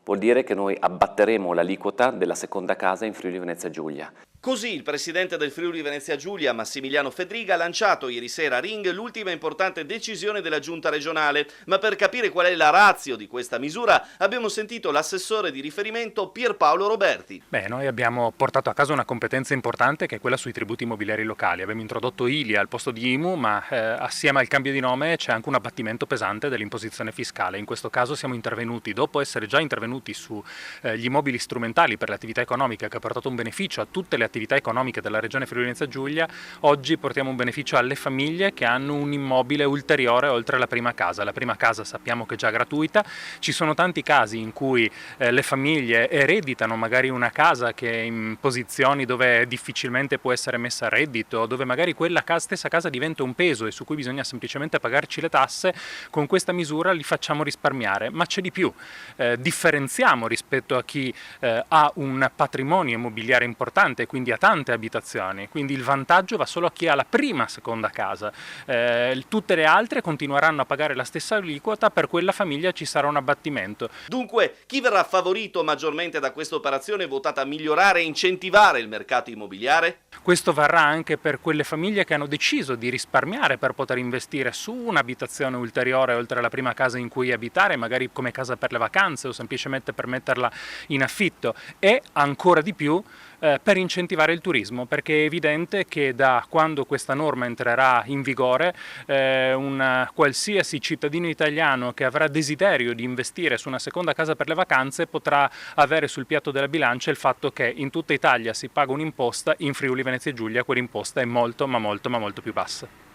vuol dire che noi abbatteremo l'aliquota della seconda casa in Friuli Venezia Giulia. Così il presidente del Friuli Venezia Giulia, Massimiliano Fedriga, ha lanciato ieri sera a Ring l'ultima importante decisione della giunta regionale, ma per capire qual è la ratio di questa misura abbiamo sentito l'assessore di riferimento Pierpaolo Roberti. Noi abbiamo portato a casa una competenza importante che è quella sui tributi immobiliari locali. Abbiamo introdotto ILI al posto di IMU, ma assieme al cambio di nome c'è anche un abbattimento pesante dell'imposizione fiscale. In questo caso siamo intervenuti, dopo essere già intervenuti sugli immobili strumentali per l'attività economica, che ha portato un beneficio a tutte le attività economiche della regione Friuli Venezia Giulia. Oggi portiamo un beneficio alle famiglie che hanno un immobile ulteriore oltre alla prima casa. La prima casa sappiamo che è già gratuita, ci sono tanti casi in cui le famiglie ereditano magari una casa che è in posizioni dove difficilmente può essere messa a reddito, dove magari quella stessa casa diventa un peso e su cui bisogna semplicemente pagarci le tasse. Con questa misura li facciamo risparmiare, ma c'è di più, differenziamo rispetto a chi ha un patrimonio immobiliare importante, quindi ha tante abitazioni, quindi il vantaggio va solo a chi ha la prima seconda casa. Tutte le altre continueranno a pagare la stessa aliquota, per quella famiglia ci sarà un abbattimento. Dunque, chi verrà favorito maggiormente da questa operazione votata a migliorare e incentivare il mercato immobiliare? Questo varrà anche per quelle famiglie che hanno deciso di risparmiare per poter investire su un'abitazione ulteriore oltre alla prima casa in cui abitare, magari come casa per le vacanze o semplicemente per metterla in affitto, e ancora di più per incentivare il turismo, perché è evidente che da quando questa norma entrerà in vigore un qualsiasi cittadino italiano che avrà desiderio di investire su una seconda casa per le vacanze potrà avere sul piatto della bilancia il fatto che in tutta Italia si paga un'imposta, in Friuli Venezia Giulia quell'imposta è molto ma molto più bassa.